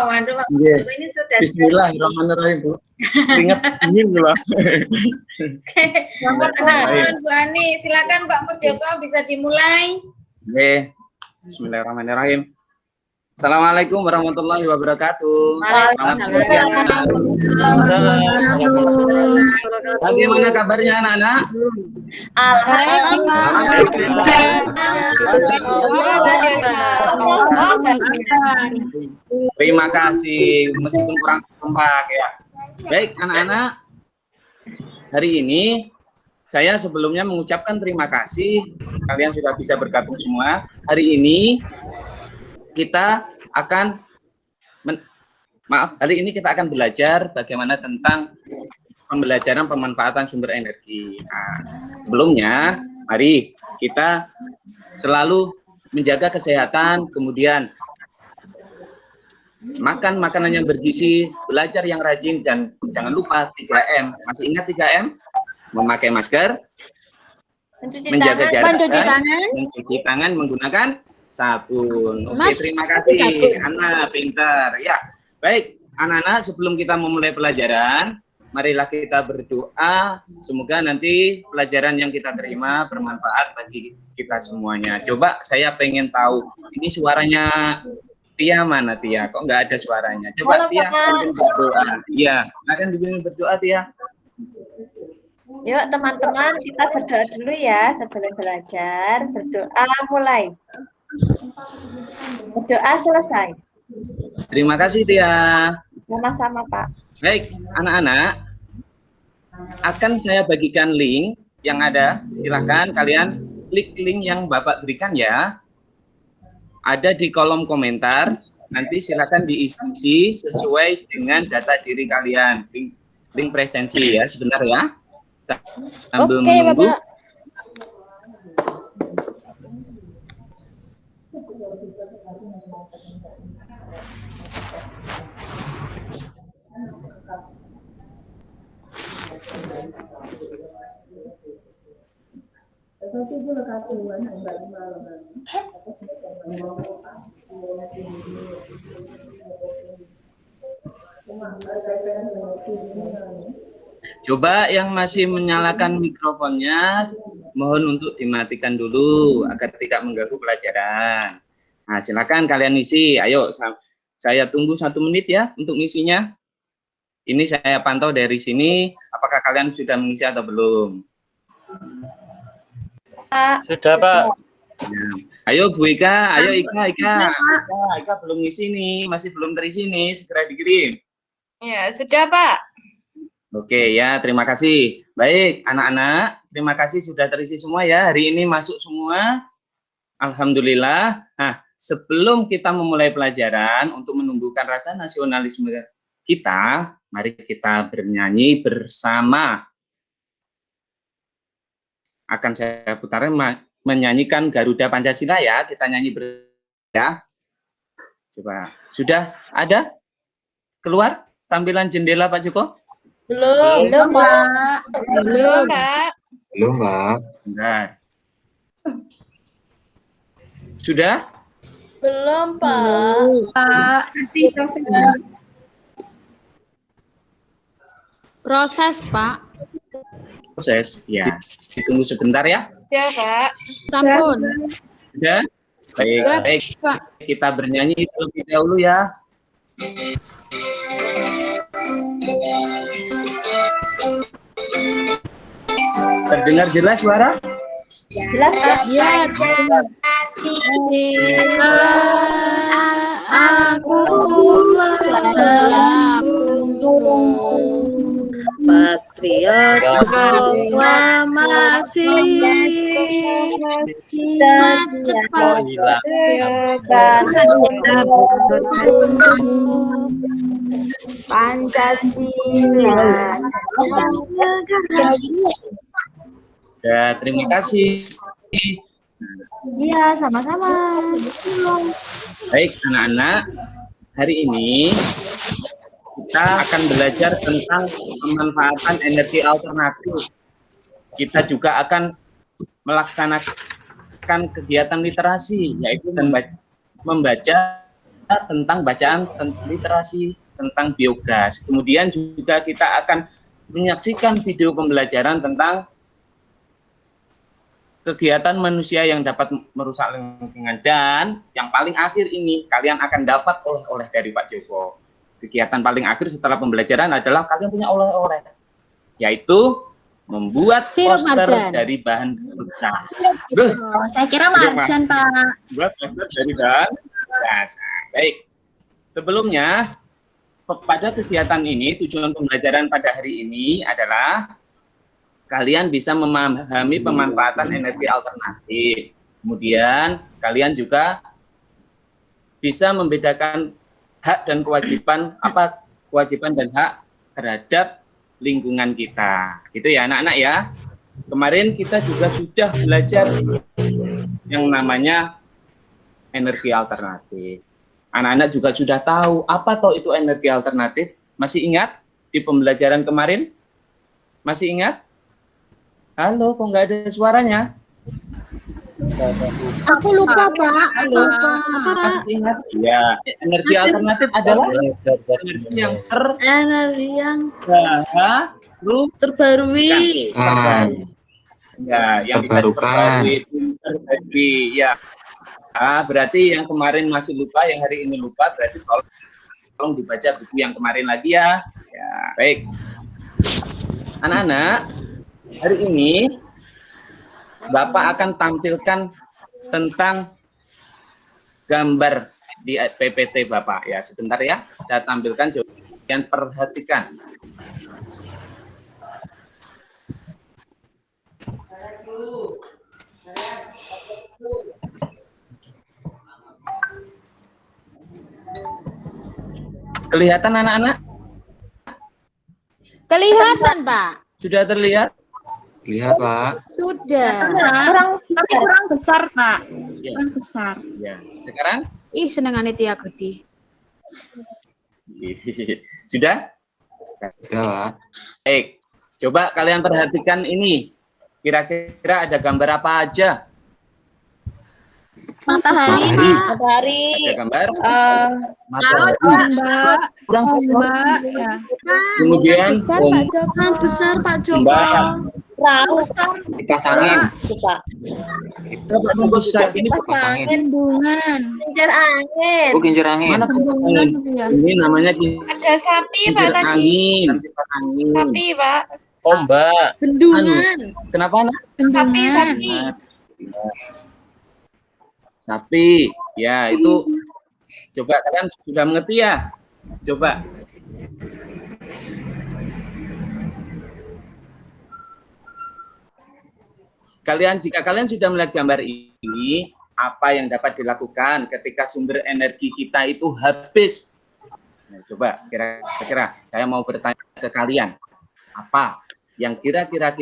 Waduh, Pak Yeah. Joko ini sudah. Bismillahirrahmanirrahim, Bu. Ingat dingin loh. Oke, teman-teman, Bu Ani, silakan Pak Joko bisa dimulai. Oke, Bismillahirrahmanirrahim. Assalamualaikum warahmatullahi wabarakatuh. Selamat siang. Bagaimana kabarnya anak-anak? Terima kasih, meskipun kurang kompak ya. Baik anak-anak, hari ini saya sebelumnya mengucapkan terima kasih. Kalian sudah bisa bergabung semua. Hari ini kita akan hari ini kita akan belajar bagaimana tentang pembelajaran pemanfaatan sumber energi. Nah, sebelumnya, mari kita selalu menjaga kesehatan, kemudian makan makanan yang bergizi, belajar yang rajin, dan jangan lupa 3M. Masih ingat 3M? Memakai masker, menjaga jarak, mencuci tangan menggunakan sabun. Oke, terima kasih anak pintar ya. Baik anak-anak, sebelum kita memulai pelajaran, marilah kita berdoa, semoga nanti pelajaran yang kita terima bermanfaat bagi kita semuanya. Coba saya pengen tahu, ini suaranya Tia mana Tia? Kok nggak ada suaranya? Coba Tia berdoa. Iya, silakan dibimbing berdoa Tia. Yuk teman-teman, kita berdoa dulu ya sebelum belajar. Berdoa mulai. Berdoa selesai. Terima kasih Tia. Sama-sama Pak. Baik anak-anak, akan saya bagikan link yang ada. Silahkan kalian klik link yang Bapak berikan ya. Ada di kolom komentar. Nanti silakan diisi sesuai dengan data diri kalian. Link presensi ya, sebentar ya. Sambil menunggu. Bapak. Coba yang masih menyalakan mikrofonnya, mohon untuk dimatikan dulu agar tidak mengganggu pelajaran. Nah, silakan kalian isi. Ayo, saya tunggu 1 menit ya untuk ngisinya. Ini saya pantau dari sini. Apakah kalian sudah mengisi atau belum? Sudah, Pak. Ya. Ayo Bu Ika, ayo Ika belum ngisi nih, masih belum terisi nih, segera dikirim. Ya, sudah Pak. Oke ya, terima kasih. Baik, anak-anak, terima kasih sudah terisi semua ya. Hari ini masuk semua. Alhamdulillah. Nah, sebelum kita memulai pelajaran untuk menumbuhkan rasa nasionalisme kita, mari kita bernyanyi bersama. Akan saya putarkan menyanyikan Garuda Pancasila ya. Kita nyanyi ya. Coba, sudah ada? Keluar tampilan jendela Pak Joko? Belum Pak. Belum. Belum, Pak. Bentar. Sudah? Belum Pak. Masih proses, Pak. Proses, ya. Ditunggu sebentar ya. Ya Pak. Sampun. Sudah? Baik, Sudah, baik. Pak. Kita bernyanyi terlebih dahulu ya. Terdengar jelas suara? Jelas Pak. Ya, terima kasih. Aku Patriot proklamasi dan Pancasila. Ya, terima kasih. Iya, sama-sama. Baik, anak-anak, hari ini kita akan belajar tentang pemanfaatan energi alternatif. Kita juga akan melaksanakan kegiatan literasi, yaitu membaca tentang bacaan literasi tentang biogas. Kemudian juga kita akan menyaksikan video pembelajaran tentang kegiatan manusia yang dapat merusak lingkungan. Dan yang paling akhir ini kalian akan dapat oleh-oleh dari Pak Joko. Kegiatan paling akhir setelah pembelajaran adalah kalian punya oleh-oleh, yaitu membuat poster dari bahan bekas. Oh, saya kira marjan, Pak. Buat poster dari bahan bekas. Baik. Sebelumnya, pada kegiatan ini, tujuan pembelajaran pada hari ini adalah kalian bisa memahami pemanfaatan energi alternatif. Kemudian, kalian juga bisa membedakan hak dan kewajiban, apa kewajiban dan hak terhadap lingkungan kita. Gitu ya, anak-anak ya. Kemarin kita juga sudah belajar yang namanya energi alternatif. Anak-anak juga sudah tahu apa toh itu energi alternatif. Masih ingat di pembelajaran kemarin? Masih ingat? Halo, kok nggak ada suaranya? Aku lupa, Pak. Lupa. Masih ingat? Ya, energi alternatif adalah energi yang terbarukan. Ya, yang bisa terbarukan. Ya. Berarti yang kemarin masih lupa, yang hari ini lupa, berarti tolong dibaca buku yang kemarin lagi ya. Ya, baik. Anak-anak, hari ini Bapak akan tampilkan tentang gambar di PPT Bapak ya. Sebentar ya, saya tampilkan, jangan perhatikan. Kelihatan anak-anak? Kelihatan, Pak. Sudah terlihat? Lihat, Pak. Sudah. Kurang besar, Pak. Ya. Kurang besar. Ya. Sekarang? Ih, senengane Tia Gudi. Sudah? Sudah, Pak. Baik. Coba kalian perhatikan ini. Kira-kira ada gambar apa aja? Matahari. Ada gambar? Matahari. Kurang besar. Ya. Kemudian Besar, Pak Joko. Perahu besar. Kipas angin. Pak. besar ini Angin. Bendungan. Kincir angin. Oh, kincir angin. mana angin? Ini namanya Ada sapi, Pak, kincir tadi. angin. Kipas angin. Sapi, Pak. Ombak. Bendungan. Kenapa nak? Sapi. Sapi, ya itu. Coba kalian sudah mengerti ya? Coba. Jika kalian sudah melihat gambar ini, apa yang dapat dilakukan ketika sumber energi kita itu habis? Nah, coba kira-kira saya mau bertanya ke kalian, apa yang kira-kira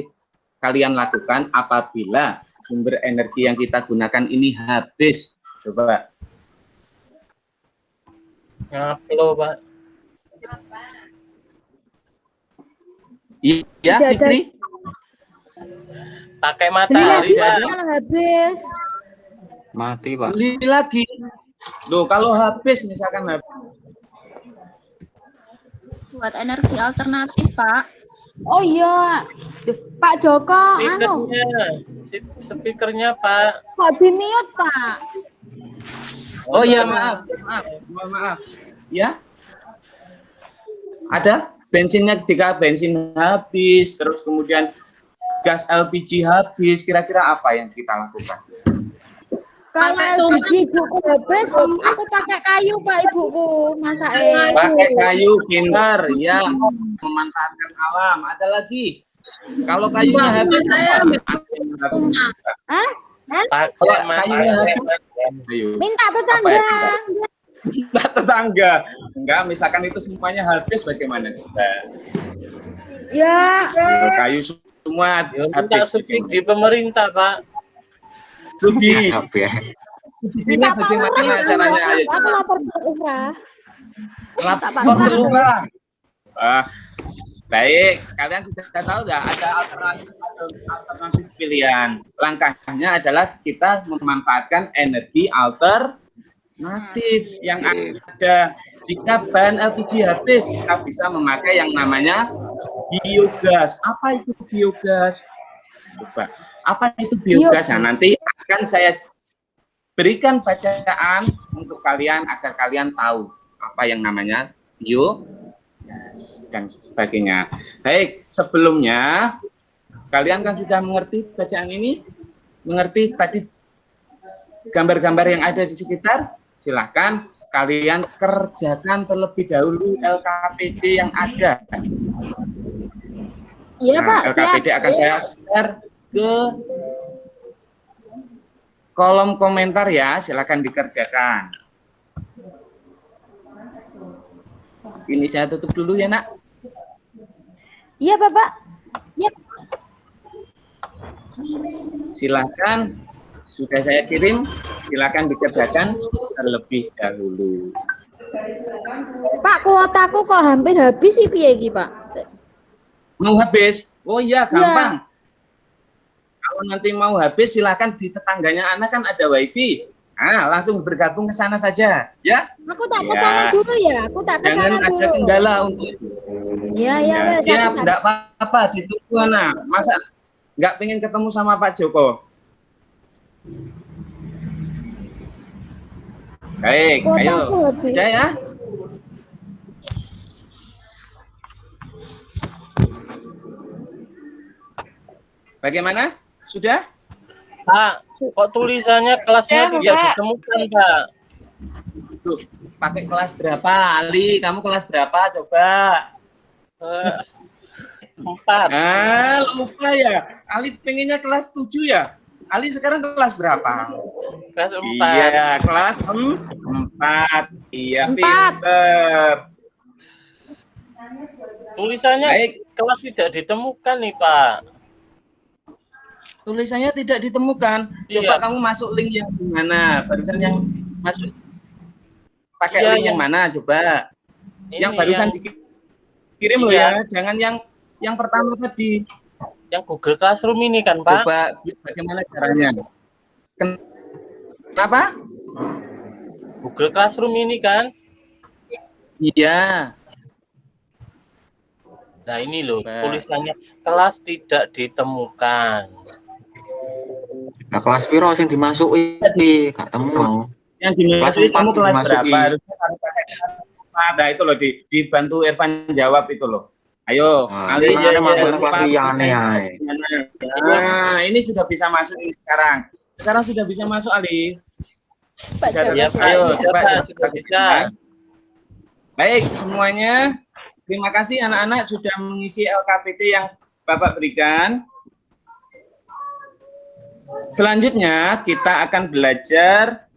kalian lakukan apabila sumber energi yang kita gunakan ini habis? Coba. Ngaplo, Pak. Iya, Fitri? Pakai matahari. Habis. Mati, Pak. Beli lagi. Loh, kalau habis misalkan habis. Buat energi alternatif, Pak. Oh iya. Duh, Pak Joko, Speakernya, Pak. kok di-mute, Pak? Oh iya, maaf. Ya. Ada bensinnya, jika bensin habis, terus kemudian gas LPG habis, kira-kira apa yang kita lakukan? Kalau LPG ibuku habis, aku pakai kayu, Pak, ibuku masaknya. Pakai kayu, pintar, ya, memanfaatkan alam. Ada lagi. Kalau kayunya habis, apa? Kalau kayunya habis, Minta tetangga. Minta tetangga. Enggak, misalkan itu semuanya habis, bagaimana? Ya. Kayu semua habis. Subsidi di pemerintah, Pak. Subsidi. Minta Bagaimana caranya? Ayo. Aku lapor ke Ufra. Lapor ke Lurah. Baik, kalian sudah tahu nggak ada alternatif pilihan. Langkahnya adalah kita memanfaatkan energi alternatif. natif yang ada. Jika bahan LPG habis, kita bisa memakai yang namanya biogas. Apa itu biogas? Coba, apa itu biogas? Nah, nanti akan saya berikan bacaan untuk kalian agar kalian tahu apa yang namanya biogas dan sebagainya. Baik, sebelumnya kalian kan sudah mengerti bacaan ini, mengerti tadi gambar-gambar yang ada di sekitar. Silahkan kalian kerjakan terlebih dahulu LKPD yang ada. Iya, Pak. LKPD Siap. akan saya share ke kolom komentar ya, silakan dikerjakan. Ini saya tutup dulu ya, Nak. Iya, Bapak. Iya. Silakan, sudah saya kirim, silakan dikerjakan terlebih dahulu. Pak, kuotaku kok hampir habis sih piye iki, Pak? Mau habis? Oh iya, gampang. Kalau nanti mau habis, silakan di tetangganya anak kan ada wifi. Nah, langsung bergabung ke sana saja, ya. Aku tak ke sana dulu ya. Aku tak ke sana dulu. Jangan ada kendala untuk itu. Iya, Ya, wes, siap, aku tak- enggak apa-apa, ditunggu anak. Masa enggak pengen ketemu sama Pak Joko? Baik, ayo. Kuotaku habis. Sudah ya? Bagaimana? Sudah? Pak, kok tulisannya kelasnya tidak ditemukan, Pak? Tuh, pakai kelas berapa? Ali, kamu kelas berapa? Coba. 4. Ah, lupa ya. Ali pengennya kelas 7 ya? Ali sekarang kelas berapa? Kelas 4. Iya, kelas 4. Iya, 4. pinter. Tulisannya Baik. kelas tidak ditemukan nih, Pak. Tulisannya tidak ditemukan. Coba Iya. kamu masuk link yang di mana? Barusan yang masuk pakai Iya, link yang mana? Coba. Ini Yang barusan dikirim loh Iya. ya. Jangan yang pertama tadi. yang Google Classroom ini kan, Pak? Coba bagaimana caranya? Kenapa? Google Classroom ini kan? Iya. Nah, ini loh Nah. tulisannya kelas tidak ditemukan. Nah, kelas piro sing dimasuki iki gak temu. Yang dimasuki Kelas kamu empat kelas dimasuki. berapa? Harusnya kamu pakai kelas 4. Nah, itu loh dibantu Irfan jawab itu loh. Ayo, Nah, Ali, sekarang masuk jangan kelas lupa liyane ae. Nah, ini sudah bisa masuk ini sekarang. Sekarang sudah bisa masuk, Ali. Ya, Pak. Ayo, Ya, coba Pak, kita sudah bisa. Baik, semuanya. Terima kasih anak-anak sudah mengisi LKPD yang Bapak berikan. Selanjutnya kita akan belajar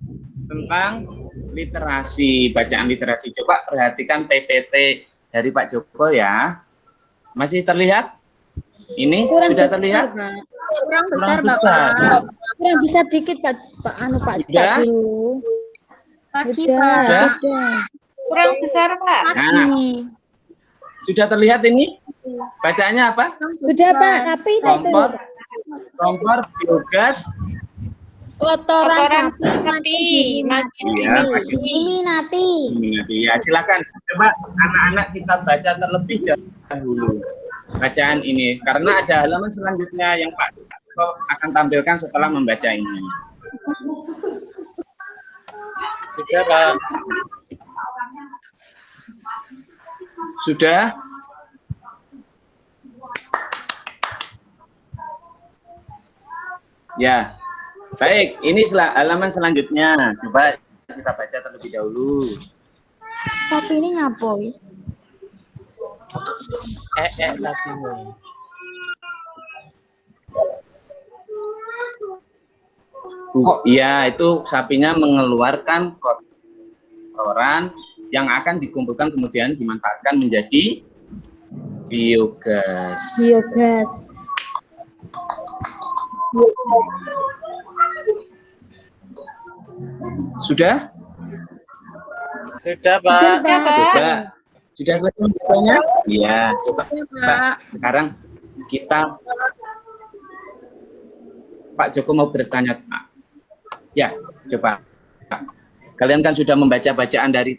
tentang literasi, bacaan literasi. Coba perhatikan PPT dari Pak Joko ya. Masih terlihat? Ini Kurang sudah besar, terlihat? Pak. Kurang besar, besar. Bapak. Kurang bisa dikit, Pak. Pak Sudah? dulu. Pagi, Sudah, Sudah? sudah. Kurang besar, Pak. Nah, sudah terlihat ini? Bacaannya apa? Sudah, Pak. Tapi Kompor, kompor, biogas, kotoran sapi makin Iya, diminati. Ya, silakan. Coba anak-anak kita baca terlebih dahulu bacaan ini karena ada halaman selanjutnya yang Pak akan tampilkan setelah membaca ini. Sudah, Pak. Sudah? Ya. Baik, ini halaman selanjutnya. Coba kita baca terlebih dahulu. Sapi ini ngapain? sapinya. Oh iya, itu sapinya mengeluarkan kotoran yang akan dikumpulkan kemudian dimanfaatkan menjadi biogas. Biogas. Sudah? Sudah, Pak. Coba. Sudah selesai bacanya? Iya, coba. Sekarang kita Pak Joko mau bertanya. Ya, coba. Kalian kan sudah membaca bacaan dari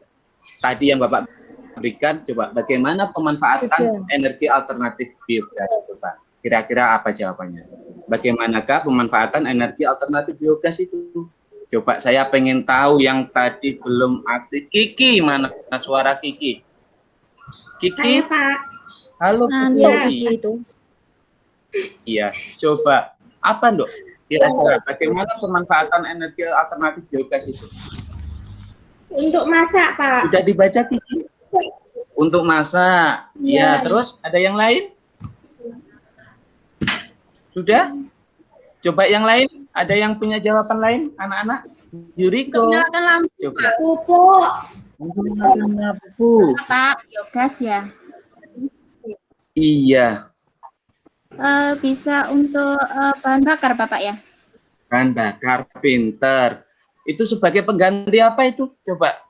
tadi yang Bapak berikan. Coba bagaimana pemanfaatan energi alternatif biogas, Pak? Kira-kira apa jawabannya? Bagaimanakah pemanfaatan energi alternatif biogas itu? Coba saya pengen tahu yang tadi belum aktif. Kiki, mana suara Kiki? Kiki? Saya, Pak. Halo, Kiki itu. Iya, coba apa, Dok? Kira-kira bagaimana pemanfaatan energi alternatif biogas itu? Untuk masak, Pak. Sudah dibaca, Kiki? Untuk masak. Ya, terus ada yang lain? Sudah? Coba yang lain. Ada yang punya jawaban lain, anak-anak? Yuriko. Menyalakan lampu, Coba. Pak. Pupuk. Untuk menyalakan lampu. Pak, biogas ya. Iya. Bisa untuk bahan bakar, Bapak ya? Bahan bakar, pinter. Itu sebagai pengganti apa itu? Coba.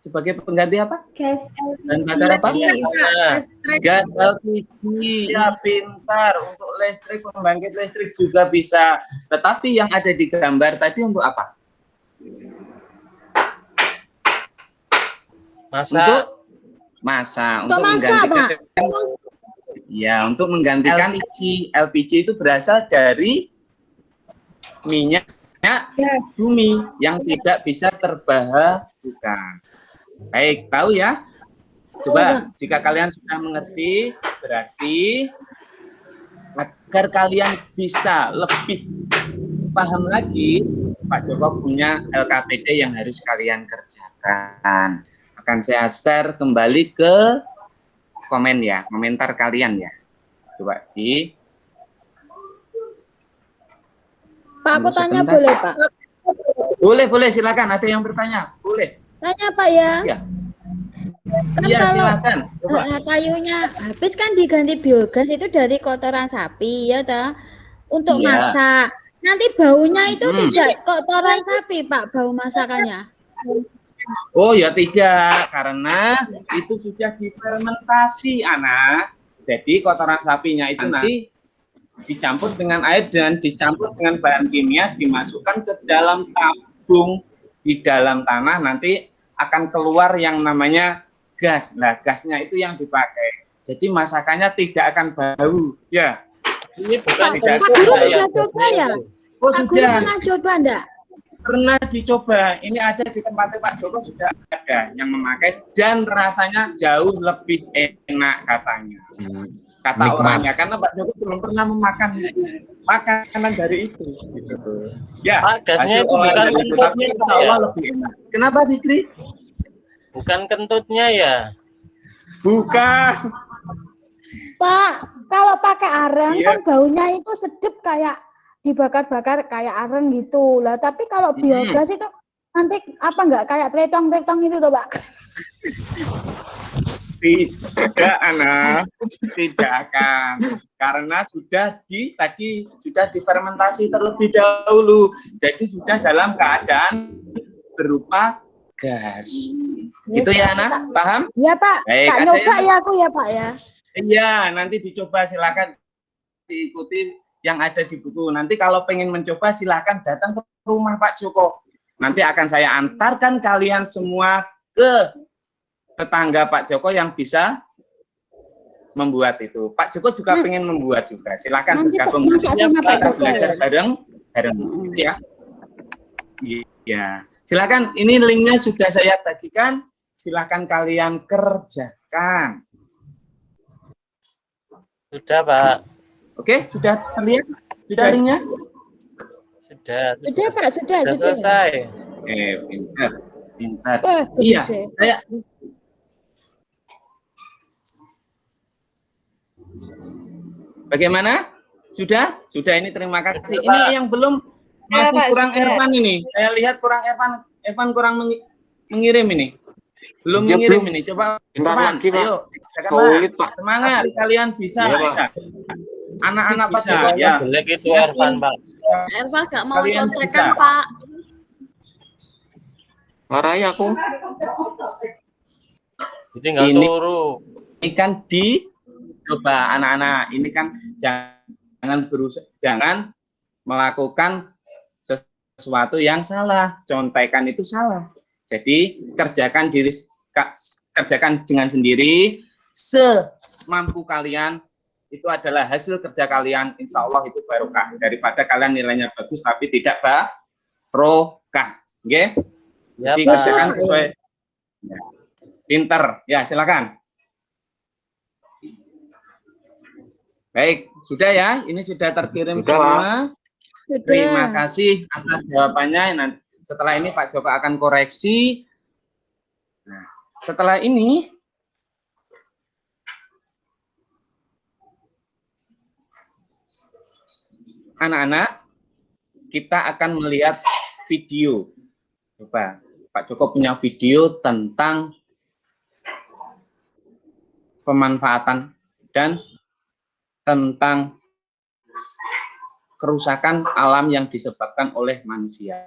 Sebagai pengganti apa? Gas Bahan bakar apa? LPG. Gas LPG. Ya, pintar. Untuk listrik, pembangkit listrik juga bisa. Tetapi yang ada di gambar tadi untuk apa? Untuk masak. Untuk menggantikan. Ya, untuk menggantikan LPG itu berasal dari minyak bumi yang tidak bisa terbaharukan. Baik, tahu ya? Coba, jika kalian sudah mengerti, berarti agar kalian bisa lebih paham lagi, Pak Joko punya LKPD yang harus kalian kerjakan. Akan saya share kembali ke komen ya, komentar kalian ya. Coba di. Pak, aku tanya boleh, Pak? Boleh, silakan. Ada yang bertanya? Boleh. Tanya, Pak ya. Iya. Kan Iya, kalau silakan. Coba. kayunya habis kan diganti biogas itu dari kotoran sapi ya, ta? Untuk masak. Nanti baunya itu tidak kotoran sapi, Pak, bau masakannya. Oh ya tidak, karena itu sudah difermentasi, anak. Jadi kotoran sapinya itu nanti dicampur dengan air dan dicampur dengan bahan kimia, dimasukkan ke dalam tabung di dalam tanah, nanti akan keluar yang namanya gas. Nah, gasnya itu yang dipakai. Jadi masakannya tidak akan bau. Ya. Ini bukan Pak Guru sudah coba ya? Oh, Pak Guru sudah. pernah coba enggak? Pernah dicoba. Ini ada di tempatnya Pak Joko sudah ada yang memakai dan rasanya jauh lebih enak katanya. Kata orangnya, karena Pak Joko belum pernah memakan makanan dari itu. Gitu. Ya, Pak, gasnya hasil itu olahan bukan dari itu, tapi insya Allah lebih enak. Kenapa, Fikri? Bukan kentutnya ya? Bukan. Pak, kalau pakai areng Iya. kan baunya itu sedap kayak dibakar-bakar kayak areng gitu lah. Tapi kalau biogas itu nanti apa enggak kayak tretong-tretong itu tuh, Pak? Tidak, anak, tidak akan, karena sudah tadi sudah difermentasi terlebih dahulu, jadi sudah dalam keadaan berupa gas. Gitu ya, anak, paham? Ya, Pak. Baik, Tak ada nyoba yang- ya aku ya, Pak ya. Iya, nanti dicoba, silakan diikuti yang ada di buku. Nanti kalau pengen mencoba silakan datang ke rumah Pak Joko. Nanti akan saya antarkan kalian semua ke tetangga Pak Joko yang bisa membuat itu. Pak Joko juga pengen membuat juga. Silakan Nanti bergabung. masak sama Pak Kita Joko belajar ya? bareng gitu ya. Iya. Silakan, ini linknya sudah saya bagikan. Silakan kalian kerjakan. Sudah, Pak. Oke, sudah terlihat? Sudah linknya? Sudah. Sudah, Pak, sudah. Selesai. Pintar, pintar. Iya, Saya bagaimana? Sudah? Sudah, ini terima kasih. Ini yang belum masih kurang Evan ini. Saya lihat kurang Evan kurang mengirim ini. Belum Dia mengirim belum. ini. Coba Bentar Evan, lagi, Pak. ayo. Sulit, Pak. Semangat, kalian bisa. Iya, Pak. Ya. Anak-anak bisa Pak, ya. jelek itu Ervan, Pak. Erva gak mau Kalian contekan, bisa. Pak. Warai aku. Tinggal Ini- turu. Ini kan coba anak-anak, ini kan jangan melakukan sesuatu yang salah. Contekan itu salah. Jadi kerjakan dengan sendiri semampu kalian. Itu adalah hasil kerja kalian, insya Allah itu barokah daripada kalian nilainya bagus tapi tidak barokah. Oke? Ya, Jadi Pak. kerjakan sesuai pinter. Ya, silakan. Baik, sudah ya. Ini sudah terkirim Sudah, semua. Sudah. Terima kasih atas jawabannya. Nanti setelah ini Pak Joko akan koreksi. Nah, setelah ini anak-anak, kita akan melihat video. Coba, Pak Joko punya video tentang pemanfaatan dan tentang kerusakan alam yang disebabkan oleh manusia.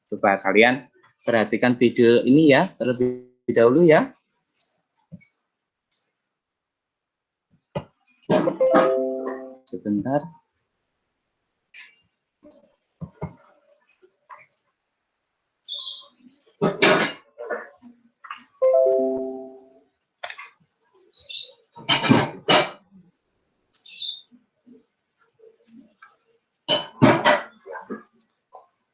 Coba kalian perhatikan video ini ya, terlebih dahulu ya. Sebentar.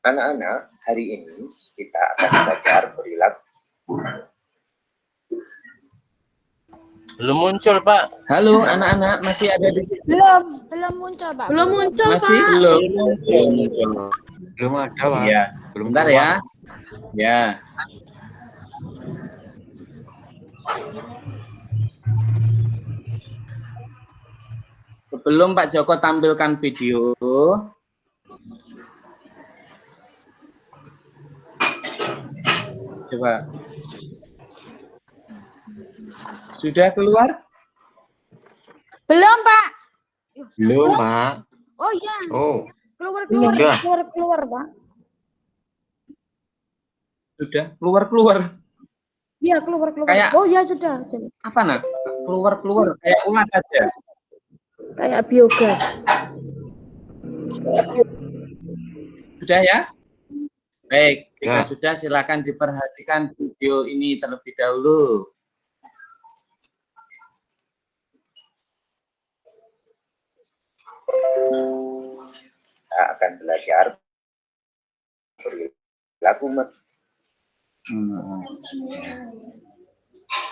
Anak-anak, hari ini kita akan belajar perilaku. Belum muncul, Pak. Halo anak-anak, masih ada di sini? Belum muncul, Pak. Belum muncul, Masih Pak. belum muncul. Belum ada, Pak. Ya, Belum bentar ya. Ya. Sebelum Pak Joko tampilkan video, coba. Sudah keluar? Belum, Pak. Belum, Pak. Oh iya, Oh, keluar, Pak. Sudah keluar. Iya, keluar. Kayak- Oh iya, sudah. Apa nak? Keluar kayak ulat aja. Kayak biogas. Sudah ya? Baik, jika Ya. sudah silakan diperhatikan video ini terlebih dahulu. Kita akan belajar perilaku.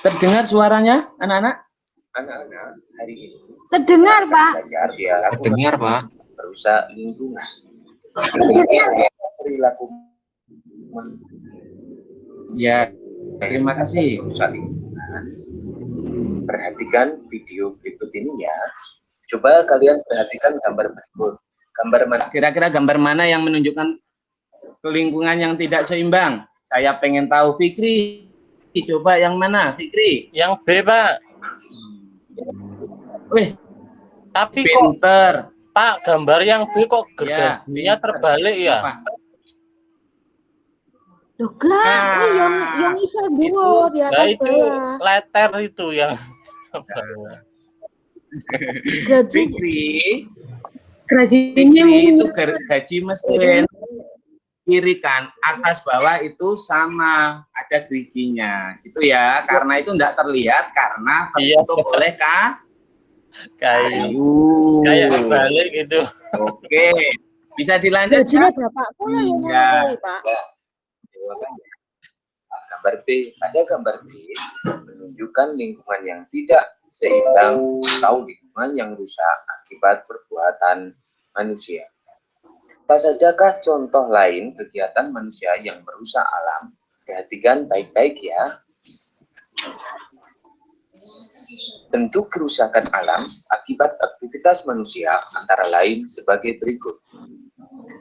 Terdengar suaranya, anak-anak? Anak-anak, hari ini Terdengar, kita Pak. belajar perilaku dengar, Pak. merusak lingkungan. Perilaku Ya, terima kasih. merusak lingkungan. Perhatikan video berikut ini ya. Coba kalian perhatikan gambar berikut. Gambar mana? Kira-kira gambar mana yang menunjukkan lingkungan yang tidak seimbang? Saya pengen tahu, Fikri. Coba yang mana, Fikri? Yang B, Pak. Wih, Tapi kok, pinter. Pak, gambar yang B kok Ya, gergajinya terbalik ya? Apa? Loh, gak. Oh, yang iso dhuwur di Nah, atas itu bawah. letter itu yang Gaji. Fikri itu gaji mesin. Kiri kan, atas bawah itu sama, ada geriginya. Itu ya, karena itu tidak terlihat karena Iya. tertutup oleh kayak kayu. balik itu. Oke, bisa dilanjutkan. Gajinya bapakku lah yang Iya. mulai, Pak. Gambar B. Pada gambar B menunjukkan lingkungan yang tidak seimbang atau lingkungan yang rusak akibat perbuatan manusia. Apa sajakah contoh lain kegiatan manusia yang merusak alam? Perhatikan baik-baik ya. Bentuk kerusakan alam akibat aktivitas manusia antara lain sebagai berikut.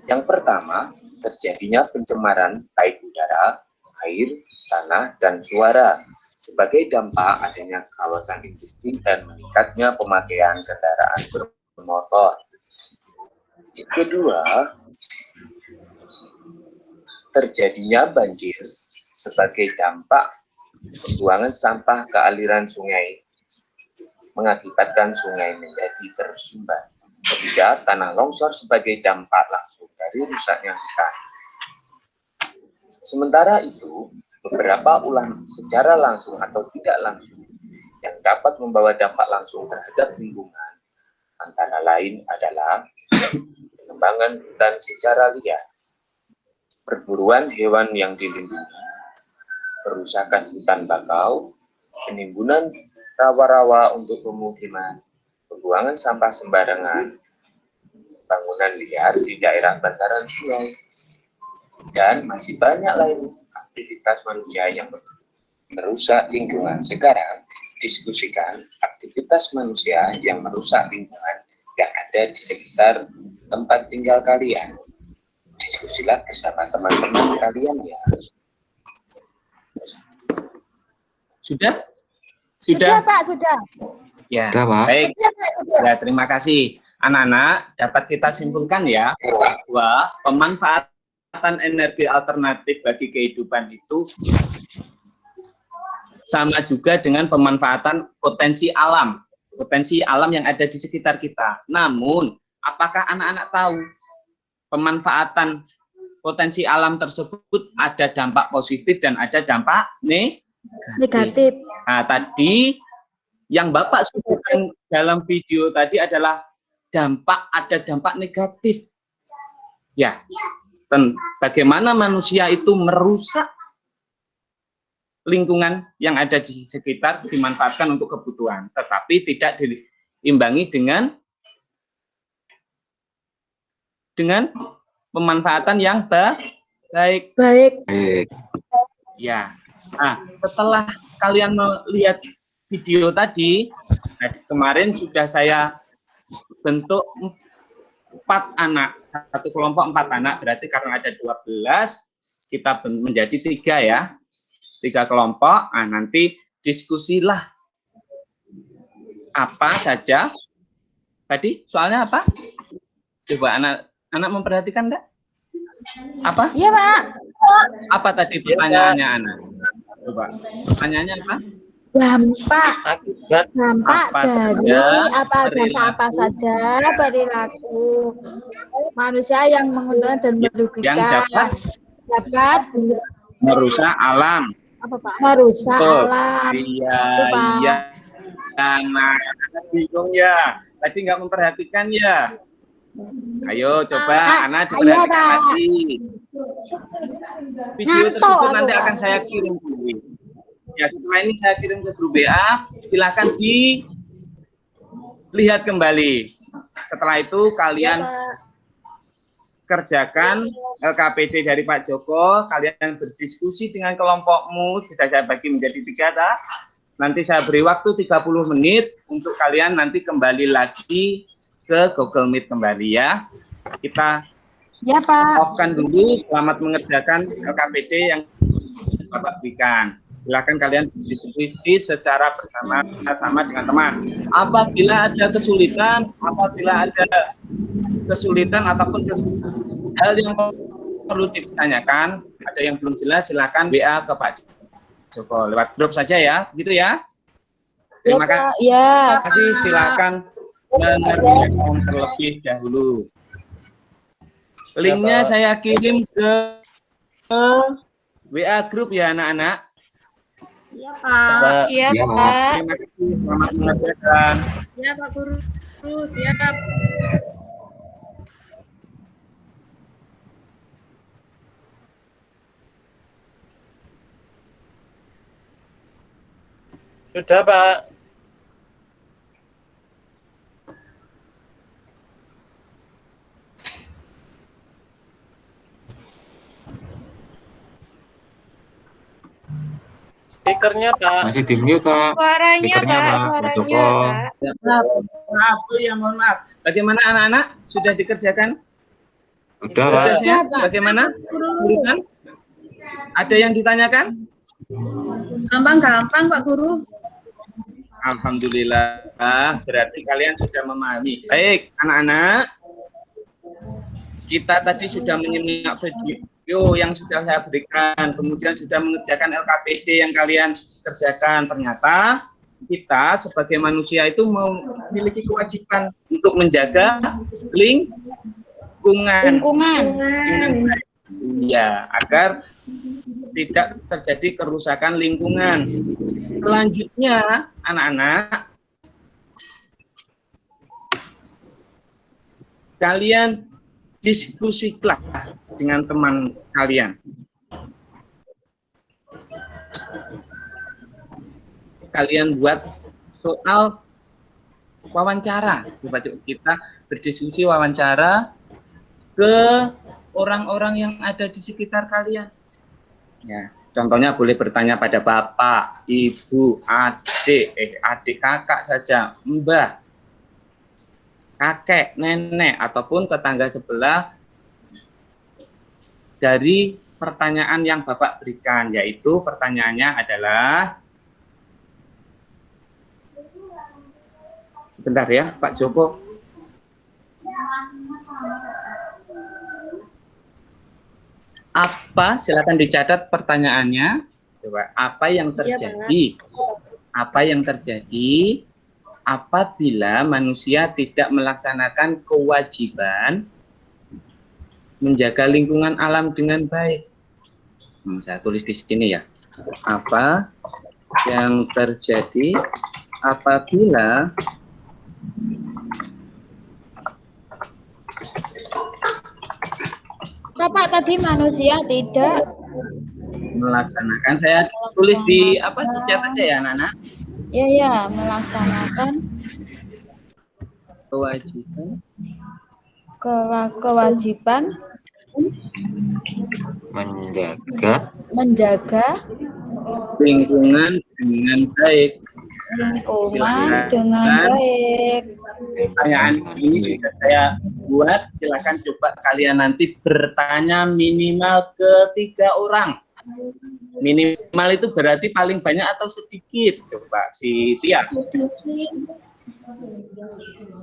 Yang pertama, terjadinya pencemaran baik udara, air, tanah, dan suara sebagai dampak adanya kawasan industri dan meningkatnya pemakaian kendaraan bermotor. Kedua, terjadinya banjir sebagai dampak pembuangan sampah ke aliran sungai mengakibatkan sungai menjadi tersumbat. Ketiga, tanah longsor sebagai dampak langsung dari rusaknya hutan. Sementara itu, Beberapa ulah secara langsung atau tidak langsung yang dapat membawa dampak langsung terhadap lingkungan antara lain adalah pengembangan hutan secara liar, perburuan hewan yang dilindungi, perusakan hutan bakau, penimbunan rawa-rawa untuk pemukiman, pembuangan sampah sembarangan, bangunan liar di daerah bantaran sungai, dan masih banyak lain aktivitas manusia yang merusak lingkungan. Sekarang diskusikan aktivitas manusia yang merusak lingkungan yang ada di sekitar tempat tinggal kalian. Diskusilah bersama teman-teman kalian ya. Sudah? Sudah, Pak, sudah. Ya, Sudah, Pak. baik. Ya, terima kasih. Anak-anak, dapat kita simpulkan ya bahwa pemanfaatan energi alternatif bagi kehidupan itu sama juga dengan pemanfaatan potensi alam yang ada di sekitar kita. Namun, apakah anak-anak tahu pemanfaatan potensi alam tersebut ada dampak positif dan ada dampak negatif? Nah, tadi yang Bapak sebutkan dalam video tadi adalah ada dampak negatif. Ya, bagaimana manusia itu merusak lingkungan yang ada di sekitar dimanfaatkan untuk kebutuhan, tetapi tidak diimbangi dengan pemanfaatan yang baik. Ya. Nah, setelah kalian melihat video tadi, kemarin sudah saya bentuk 4 anak, satu kelompok 4 anak, berarti karena ada 12, kita menjadi 3 ya. 3 kelompok, nah nanti diskusilah apa saja. Tadi soalnya apa? Coba anak memperhatikan enggak? Apa? Iya, Pak. Apa tadi pertanyaannya anak? Coba, pertanyaannya apa? Dampak Apa dari apa saja perilaku manusia yang menguntungkan dan merugikan yang dapat merusak alam. Apa, Pak? Merusak alam. Iya. Anak bingung ya. Tadi nggak memperhatikan ya. Ayo coba anak diperhatikan lagi. Video tersebut nanti akan saya kirim dulu. Ya, setelah ini saya kirim ke grup WA. Silakan dilihat kembali. Setelah itu kalian kerjakan LKPD dari Pak Joko, kalian berdiskusi dengan kelompokmu, sudah saya bagi menjadi 3, nanti saya beri waktu 30 menit untuk kalian nanti kembali lagi ke Google Meet kembali ya. Kita off-kan dulu, selamat mengerjakan LKPD yang Bapak berikan. Silakan kalian berdiskusi secara bersama-sama dengan teman. Apabila ada kesulitan, ataupun hal yang perlu ditanyakan, ada yang belum jelas, silakan WA ke Pak Joko lewat grup saja ya, gitu ya. Terima kasih. Silakan mengerjakan terlebih dahulu. Linknya saya kirim ke WA grup ya anak-anak. Iya, Pak. Iya, Pak. Terima kasih. Selamat mengerjakan. Iya, Pak Guru. Siap. Sudah, Pak. Speakernya, Pak. Masih di mute, Pak. Suaranya, Speakernya, Pak. Pak Joko. Maaf. Bagaimana anak-anak? Sudah dikerjakan? Sudah, Pak. Tugasnya bagaimana? Kesulitan? Ada yang ditanyakan? Gampang, Pak Guru. Alhamdulillah, berarti kalian sudah memahami. Baik, anak-anak, kita tadi sudah menyimak video yang sudah saya berikan, kemudian sudah mengerjakan LKPD yang kalian kerjakan. Ternyata kita sebagai manusia itu memiliki kewajiban untuk menjaga lingkungan. Ya, agar tidak terjadi kerusakan lingkungan. Selanjutnya, anak-anak, kalian diskusilah dengan teman kalian. Kalian buat soal wawancara. Kita berdiskusi wawancara ke orang-orang yang ada di sekitar kalian. Ya, contohnya boleh bertanya pada bapak, ibu, adik kakak saja, mbah, kakek, nenek, ataupun tetangga sebelah dari pertanyaan yang bapak berikan, yaitu pertanyaannya adalah, sebentar ya Pak Joko. Apa, silakan dicatat pertanyaannya. Coba, apa yang terjadi? Apa yang terjadi apabila manusia tidak melaksanakan kewajiban menjaga lingkungan alam dengan baik? Saya tulis di sini ya. Apa yang terjadi apabila Bapak tadi manusia tidak melaksanakan, saya tulis di apa, dicatat aja ya anak-anak. ya melaksanakan kewajiban menjaga lingkungan dengan baik. Pertanyaan ini sudah saya buat, silakan coba kalian nanti bertanya minimal ke 3 orang. Minimal itu berarti paling banyak atau sedikit? Coba si Tia.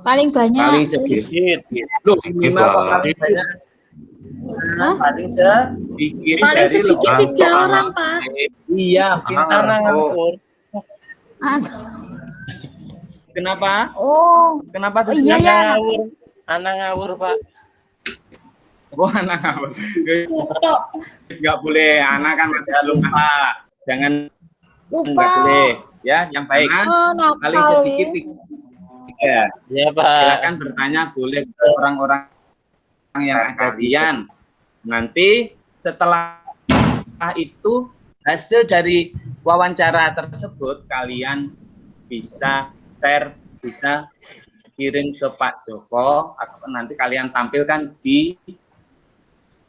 Paling banyak. Paling sedikit. Loh, minimal kok paling banyak? Paling sedikit. Paling dari sedikit 3 orang, Pak. Iya, pintar. Kenapa? Oh. Kenapa tuh? Iya ya. Anak ngawur, Pak. Oh, anak ngawur. Nggak boleh, anak kan masih lupa. Jangan lupa. Nggak boleh. Ya, yang baik. Paling sedikit 3. Ya, Pak. Silakan bertanya boleh ke orang-orang yang ada dian. Nanti setelah itu hasil dari wawancara tersebut kalian bisa share, bisa kirim ke Pak Joko, atau nanti kalian tampilkan di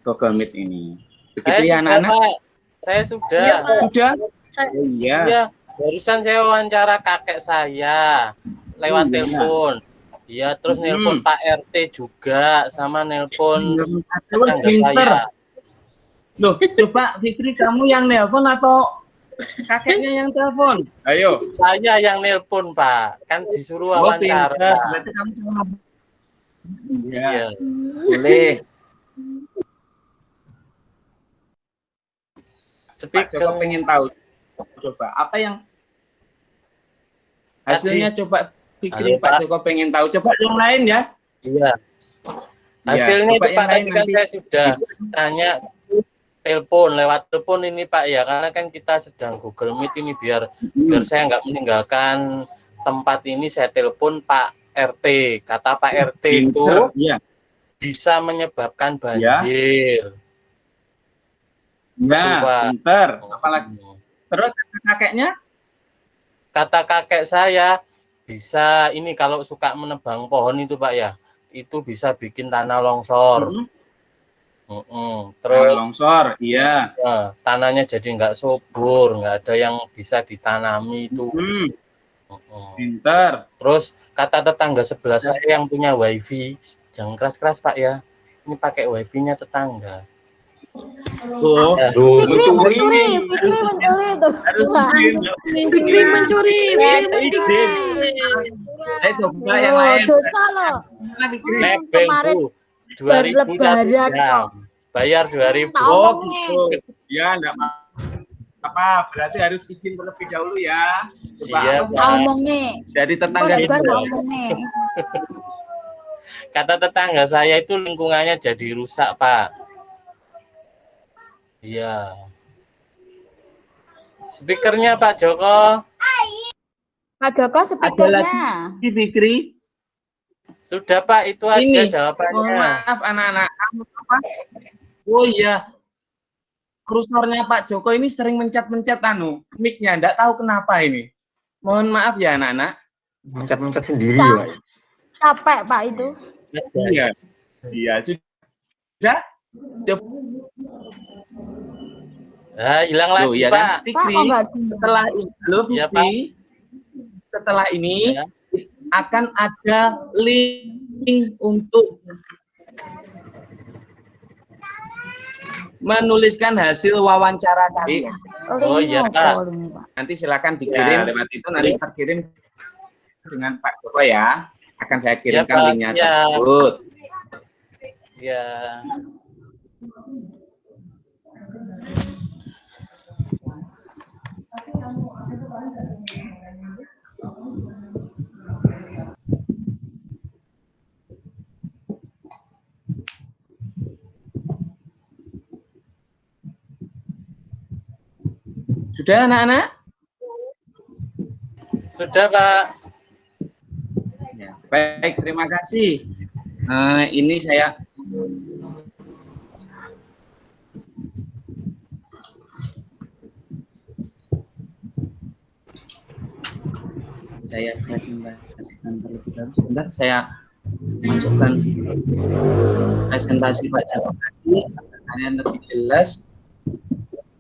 Google Meet ini. Begitu ya anak-anak? Saya sudah. Ya, sudah? Oh, iya. Ya, barusan saya wawancara kakek saya lewat telepon. Iya, terus nelpon Pak RT juga, sama nelpon tetangga saya. Loh, coba Fikri kamu yang nelpon atau kakeknya yang telepon? Ayo. Saya yang nelpon, Pak. Kan disuruh wawancara. Berarti kamu cuma. Iya. Boleh. Pak Speaker. Joko pengen tahu. Coba apa yang hasilnya coba Fikri. Pak Joko pengen tahu. Coba yang lain ya. Iya. Hasilnya itu Pak tadi kan saya sudah tanya telepon, lewat telepon ini Pak ya, karena kan kita sedang Google Meet ini biar saya nggak meninggalkan tempat ini, saya telepon Pak RT. Kata Pak RT itu bisa menyebabkan banjir. Ya, pinter. Apalagi terus kakeknya? Kata kakek saya bisa ini kalau suka menebang pohon itu Pak ya, itu bisa bikin tanah longsor. Terus longsor, iya. Ya, tanahnya jadi nggak subur, nggak ada yang bisa ditanami itu. Pinter. Terus kata tetangga sebelah saya yang punya wifi, jangan keras-keras Pak ya, ini pakai wifi-nya tetangga. Oh, Fikri mencuri. Saya coba yang lain. Dosa loh. Kemarin 2.000 bayar 2.000. Oh gitu. Ya enggak apa, berarti harus izin terlebih dahulu ya. Coba iya, ngomong nih. Dari tetangga Kata tetangga saya itu lingkungannya jadi rusak Pak. Iya. Speakernya Pak Joko. Pak Joko Ada speakernya. lagi Fikri? Sudah Pak, itu aja Ini, jawabannya. mohon maaf anak-anak. Oh iya, kursornya Pak Joko ini sering mencet-mencet mic-nya, enggak tahu kenapa ini. Mohon maaf ya anak-anak. Mencet-mencet sendiri, Pak. Capek Pak itu. Iya. Iya, sudah. Coba. Nah, hilang lagi Ya Pak. kan? Fikri, setelah ini, Ya, Fikri, setelah ini Ya. akan ada link untuk menuliskan hasil wawancara kalian. Oh iya Pak. Nanti silakan dikirim lewat itu, nanti terkirim dengan Pak Joko ya. Akan saya kirimkan Pak. linknya Ya. tersebut. Ya. Sudah anak-anak? Sudah Pak. Ya, baik, terima kasih. Ini saya presentasikan terlebih dahulu. Sebentar, saya masukkan presentasi Pak Joko tadi agar kalian lebih jelas.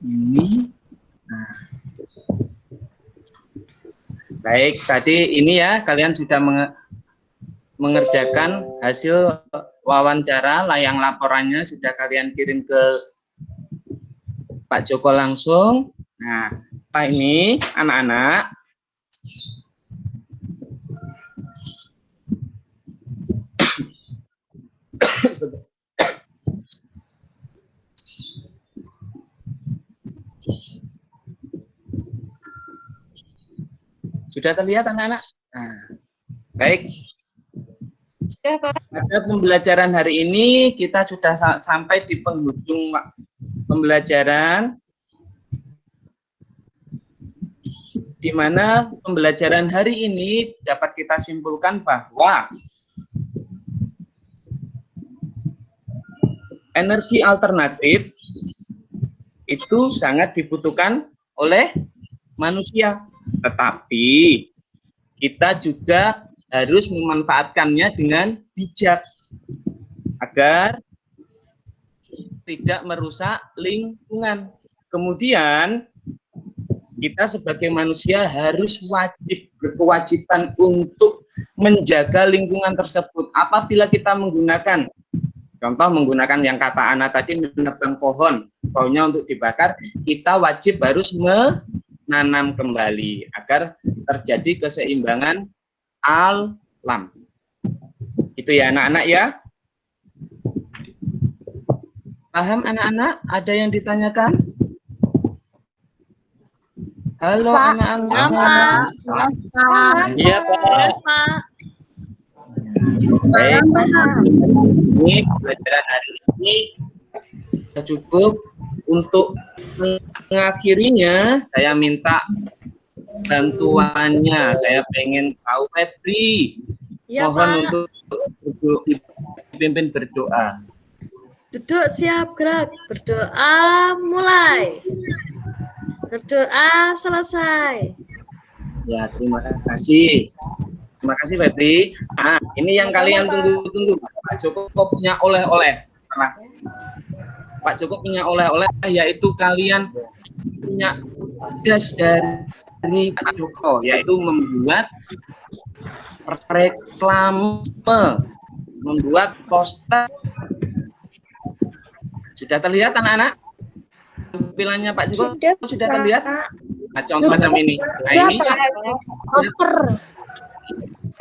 Ini. Nah. Baik, tadi ini ya kalian sudah mengerjakan hasil wawancara, layang laporannya sudah kalian kirim ke Pak Joko langsung. Nah, Pak ini anak-anak sudah terlihat anak-anak? Nah, baik. Ya, Pak. Pada pembelajaran hari ini kita sudah sampai di penghujung pembelajaran, di mana pembelajaran hari ini dapat kita simpulkan bahwa energi alternatif itu sangat dibutuhkan oleh manusia. Tetapi kita juga harus memanfaatkannya dengan bijak agar tidak merusak lingkungan. Kemudian kita sebagai manusia harus berkewajiban untuk menjaga lingkungan tersebut. Apabila kita menggunakan, contoh menggunakan yang kata Ana tadi, menebang pohonnya untuk dibakar, kita wajib harus menanam kembali agar terjadi keseimbangan alam. Itu ya anak-anak ya. Paham anak-anak? Ada yang ditanyakan? Halo anak-anak. Iya Pak. Baik. Ini pelajaran hari ini sudah cukup. Untuk mengakhirinya, saya minta bantuannya. Saya pengen tahu Febri. Ya, Mohon Pak. untuk dipimpin berdoa. Duduk siap gerak. Berdoa mulai. Berdoa selesai. Ya, terima kasih. Terima kasih Febri. Nah, ini yang kalian tunggu-tunggu. Pak Joko punya oleh-oleh. Pak Joko punya oleh-oleh, yaitu kalian punya tugas dari Pak Joko, yaitu membuat reklame, membuat poster. Sudah terlihat anak-anak? Tampilannya Pak Joko sudah terlihat? Nah, contohnya ini. Nah, ini poster.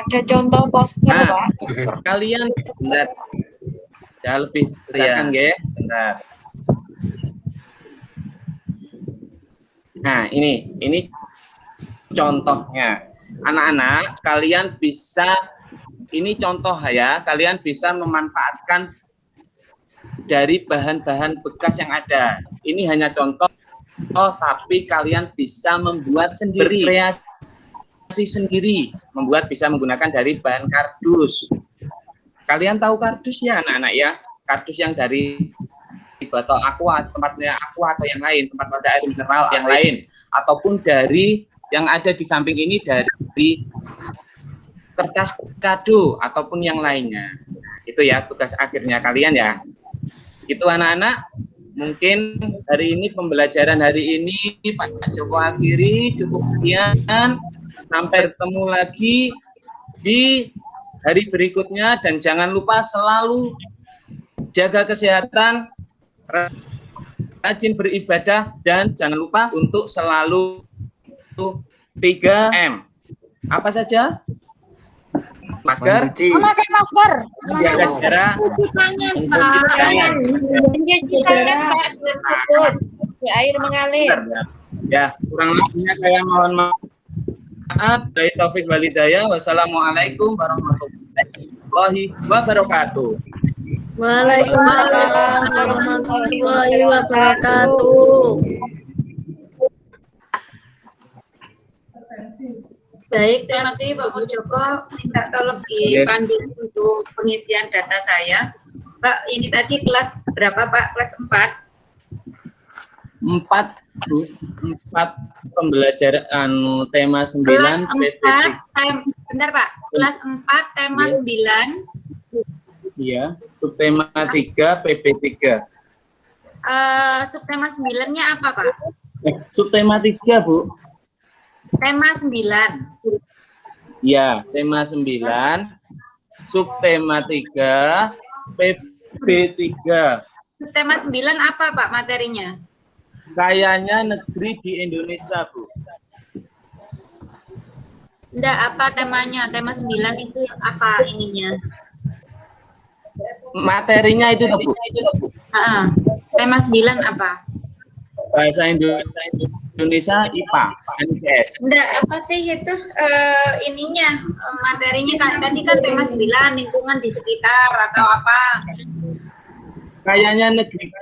Ada contoh poster, nah, Pak. kalian benar. Ya lebih besarkan ya. Bentar. Nah, ini contohnya. Anak-anak, kalian bisa, ini contoh ya, kalian bisa memanfaatkan dari bahan-bahan bekas yang ada. Ini hanya contoh tapi kalian bisa membuat sendiri, kreasi sendiri, bisa menggunakan dari bahan kardus. Kalian tahu kardus ya anak-anak ya? Kardus yang dari botol aqua, tempatnya aqua atau yang lain, tempat wadah air mineral yang lain, ataupun dari yang ada di samping ini dari kertas kado ataupun yang lainnya. Itu ya tugas akhirnya kalian ya. Itu anak-anak. Mungkin hari ini pembelajaran hari ini Pak Joko akhiri cukup sekian. Sampai bertemu lagi di hari berikutnya dan jangan lupa selalu jaga kesehatan, rajin beribadah, dan jangan lupa untuk selalu 3M. Apa saja? Masker, memakai masker, jaga jarak, cuci tangan, Mencuci tangan, Pak. Tersebut. Air mengalir. Ya, kurang lebihnya saya mohon maaf. Dari Taufik Walidaya. Wassalamualaikum warahmatullahi wabarakatuh. Waalaikumsalam warahmatullahi wabarakatuh. Baik, terima kasih Pak Joko. Minta tolong dipandu untuk pengisian data saya. Pak, ini tadi kelas berapa Pak? Kelas 4? 4 pembelajaran tema 9 kelas 4 benar Pak, kelas 4 tema 9. Iya, subtema 3 PP3. Subtema 9-nya apa Pak? Subtema 3 Bu. Tema 9. Ya, tema 9, subtema 3, PP3. Subtema 9 apa Pak materinya? Kayaknya negeri di Indonesia, Bu. Enggak, apa temanya? Tema 9 itu apa ininya? Materinya itu, Bu. Tema 9 apa? Bahasa Indonesia IPA, NIS. Enggak, apa sih itu ininya, materinya tadi kan tema 9 lingkungan di sekitar atau apa? Kayaknya negeri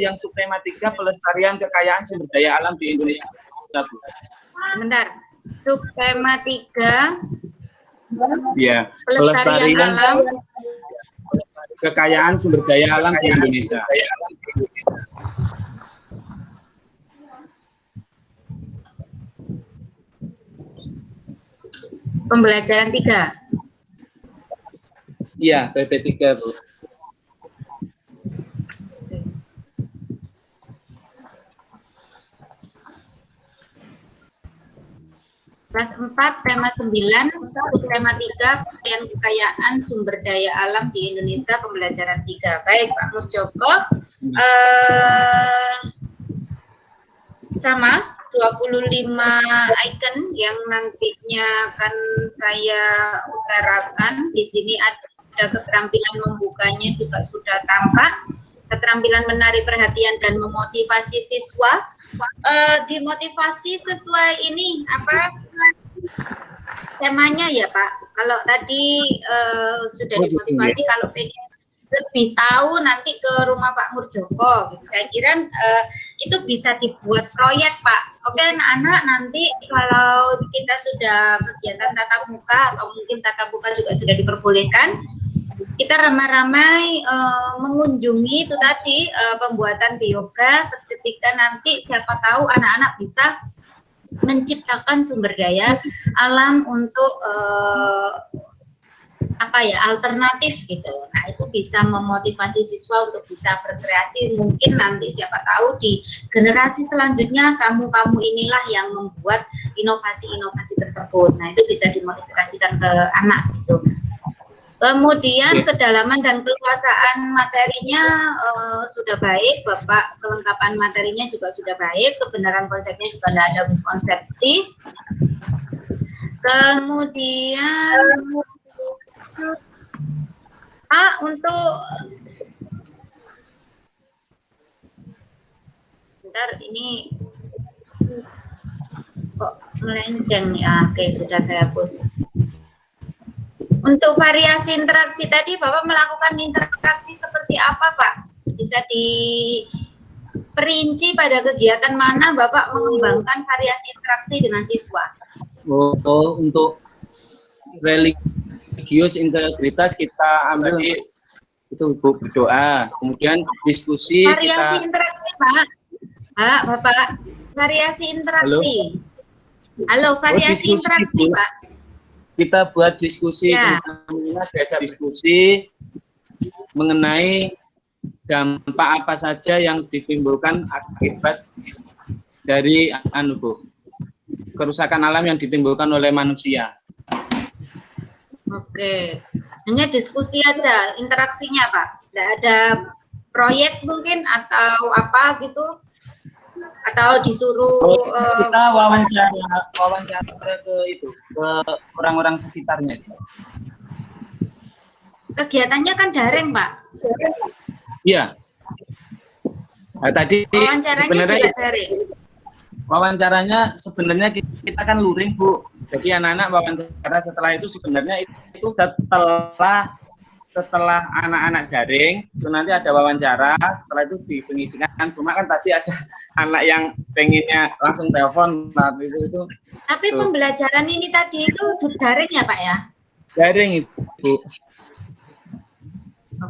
yang subtema 3 pelestarian kekayaan sumber daya alam di Indonesia. Sebentar, subtema 3 ya, pelestarian alam kekayaan sumber daya alam di Indonesia. Pembelajaran 3. Iya, PP3, Bu. Kelas 4, tema 9, subtema 3, kekayaan sumber daya alam di Indonesia, pembelajaran 3. Baik, Pak Murjoko. Sama 25 icon yang nantinya akan saya utarakan. Di sini ada keterampilan membukanya juga sudah tampak. Keterampilan menarik perhatian dan memotivasi siswa. Dimotivasi sesuai ini apa temanya ya Pak. Kalau tadi sudah dimotivasi, kalau pengen lebih tahu nanti ke rumah Pak Murjoko gitu. Saya kira itu bisa dibuat proyek Pak. Oke anak-anak, nanti kalau kita sudah kegiatan tatap muka atau mungkin tatap muka juga sudah diperbolehkan, kita ramai-ramai mengunjungi itu tadi pembuatan biogas. Ketika nanti siapa tahu anak-anak bisa menciptakan sumber daya alam untuk apa ya, alternatif gitu. Nah itu bisa memotivasi siswa untuk bisa berkreasi. Mungkin nanti siapa tahu di generasi selanjutnya kamu-kamu inilah yang membuat inovasi-inovasi tersebut. Nah itu bisa dimotivasikan ke anak gitu. Kemudian kedalaman dan keluasaan materinya sudah baik, Bapak, kelengkapan materinya juga sudah baik, kebenaran konsepnya juga tidak ada miskonsepsi. Kemudian untuk bentar, ini kok melenceng ya. Oke, sudah saya hapus. Untuk variasi interaksi tadi, Bapak melakukan interaksi seperti apa, Pak? Bisa perinci pada kegiatan mana Bapak mengembangkan variasi interaksi dengan siswa. Oh, untuk religius integritas kita ambil itu Bu, berdoa, kemudian diskusi variasi interaksi Pak. Bapak, variasi interaksi. Halo, variasi interaksi Pak. Kita buat diskusi, diajak diskusi mengenai dampak apa saja yang ditimbulkan akibat dari Bu, kerusakan alam yang ditimbulkan oleh manusia. Oke, hanya diskusi aja, interaksinya Pak. Nggak ada proyek mungkin atau apa gitu? Atau disuruh kita wawancara ke orang-orang sekitarnya. Kegiatannya kan daring Pak. Iya. Nah, tadi wawancaranya juga daring. Wawancaranya sebenarnya kita kan luring Bu. Jadi anak-anak wawancara setelah itu sebenarnya itu setelah anak-anak daring itu nanti ada wawancara, setelah itu dipengisikan. Cuma kan tadi ada anak yang pengennya langsung telepon itu. Tapi pembelajaran ini tadi itu daring ya Pak ya? Daring Ibu.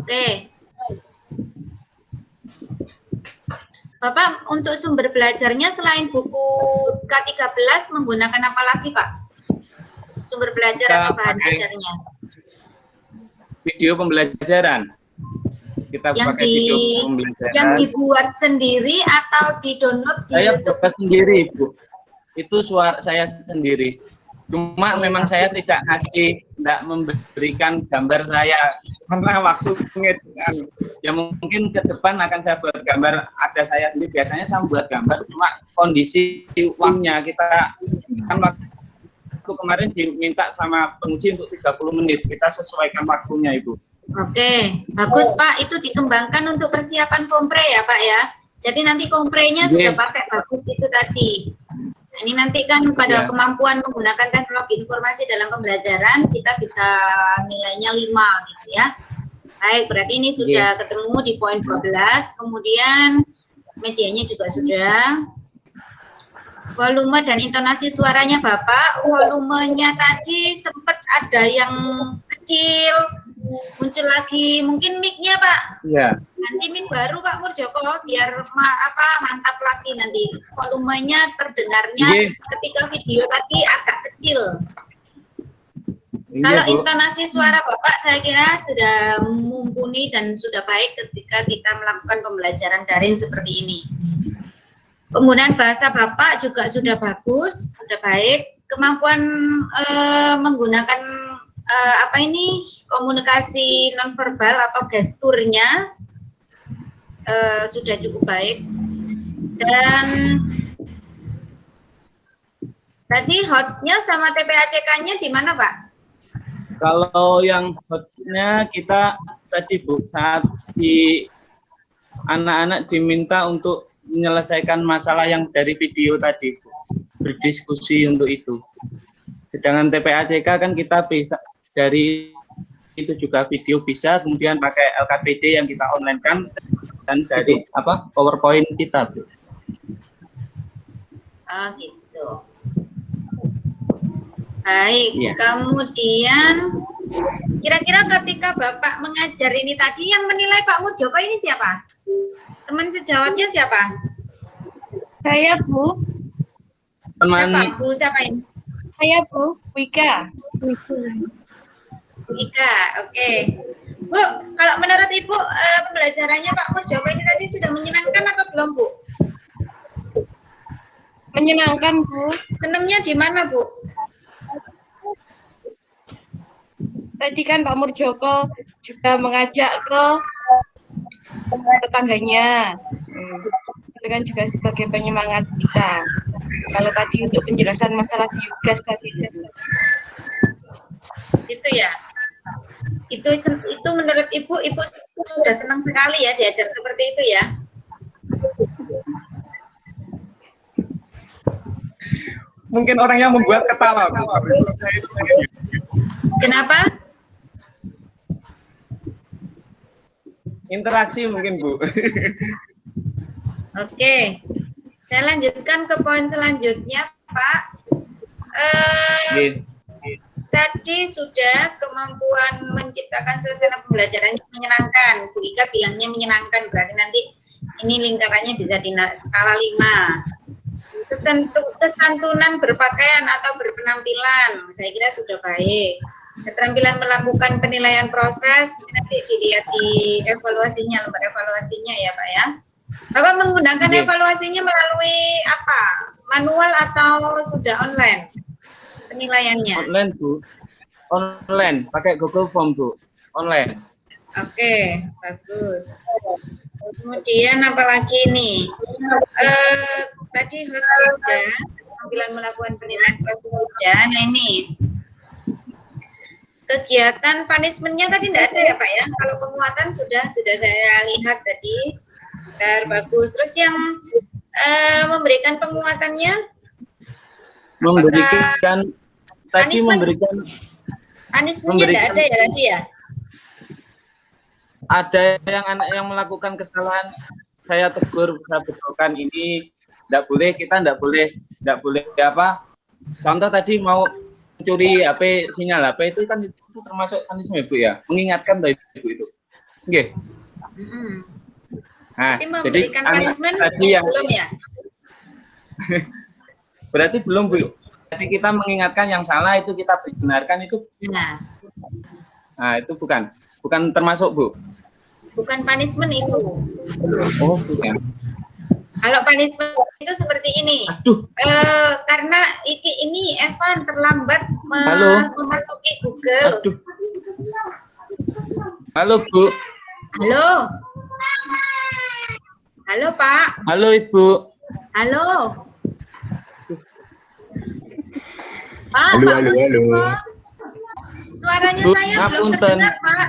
Oke. Bapak untuk sumber belajarnya selain buku K13 menggunakan apa lagi Pak? Sumber belajar atau bahan ajarnya? Video pembelajaran. Kita pakai video pembelajaran. Yang dibuat sendiri atau di-download di Saya buat sendiri, Bu. Itu suara saya sendiri. Cuma memang saya tidak memberikan gambar saya karena waktu pengeditan. Ya mungkin ke depan akan saya buat gambar ada saya sendiri. Biasanya saya buat gambar, cuma kondisi uangnya kita kan waktu kemarin diminta sama penguji untuk 30 menit. Kita sesuaikan waktunya Ibu. Oke, bagus Pak. Itu dikembangkan untuk persiapan kompre ya Pak ya. Jadi nanti komprenya sudah pakai bagus itu tadi. Nah, ini nanti kan pada kemampuan menggunakan teknologi informasi dalam pembelajaran kita bisa nilainya 5 gitu ya. Baik, berarti ini sudah ketemu di poin 12. Kemudian medianya juga sudah. Volume dan intonasi suaranya Bapak, volumenya tadi sempat ada yang kecil, muncul lagi mungkin mic-nya Pak. Iya. Nanti mic baru Pak Murjoko biar mantap lagi nanti volumenya terdengarnya ketika video tadi agak kecil. Kalau intonasi suara Bapak saya kira sudah mumpuni dan sudah baik ketika kita melakukan pembelajaran daring seperti ini. Penggunaan bahasa Bapak juga sudah bagus, sudah baik. Kemampuan menggunakan komunikasi nonverbal atau gesturnya sudah cukup baik. Dan tadi hotsnya sama TPACK-nya di mana Pak? Kalau yang hotsnya kita tadi Bu, saat di anak-anak diminta untuk menyelesaikan masalah yang dari video tadi, berdiskusi untuk itu. Sedangkan TPACK kan kita bisa dari itu juga video bisa, kemudian pakai LKPD yang kita online kan dan dari PowerPoint kita. Gitu. Baik, kemudian kira-kira ketika Bapak mengajar ini tadi yang menilai Pak Murjoko ini siapa? Teman sejawatnya siapa? Saya Bu. Siapa Bu? Siapa ini? Saya Bu, Wika. Wika, oke. Bu, kalau menurut Ibu pembelajarannya Pak Murjoko ini tadi sudah menyenangkan atau belum Bu? Menyenangkan Bu. Senangnya di mana Bu? Tadi kan Pak Murjoko juga mengajak ke tetangganya, itu kan juga sebagai penyemangat kita. Kalau tadi untuk penjelasan masalah biogas tadi itu ya, itu menurut Ibu sudah senang sekali ya diajar seperti itu ya. Mungkin orang yang membuat ketawa Bu. Kenapa? Interaksi mungkin Bu. Oke. Saya lanjutkan ke poin selanjutnya, Pak. Tadi sudah kemampuan menciptakan suasana pembelajaran yang menyenangkan. Bu Ika bilangnya menyenangkan, berarti nanti ini lingkarannya bisa di skala 5. Kesantunan berpakaian atau berpenampilan, saya kira sudah baik. Keterampilan melakukan penilaian proses, nanti dilihat di evaluasinya, lembar evaluasinya ya Pak ya. Bapak menggunakan evaluasinya melalui apa? Manual atau sudah online penilaiannya? Online Bu, online, pakai Google Form Bu, online. Oke, bagus. Kemudian apa lagi nih? Tadi sudah, keterampilan melakukan penilaian proses sudah. Nah ini kegiatan punishment-nya tadi tidak ada ya Pak ya? Kalau penguatan sudah saya lihat tadi. Bagus. Terus yang memberikan penguatannya? Memberikan tadi memberikan punishment-nya tidak ada ya tadi ya? Ada yang anak yang melakukan kesalahan, saya tegur, saya betulkan ini tidak boleh, kita tidak boleh apa? Contoh tadi mau mencuri HP, sinyal HP itu kan itu termasuk punishment Bu ya, mengingatkan dari Ibu itu. Oke. Nah, tapi memberikan punishment tadi yang belum ya? Berarti belum Bu. Jadi kita mengingatkan yang salah itu kita benarkan itu. Nah, itu bukan termasuk Bu. Bukan punishment itu. Oh, bukan. Kalau punishment itu seperti ini. Aduh. Karena ini Evan terlambat memasuki Google. Aduh. Halo Bu. Halo. Halo Pak. Halo Ibu. Halo. Pak, halo. suaranya Bu, saya belum terdengar Pak.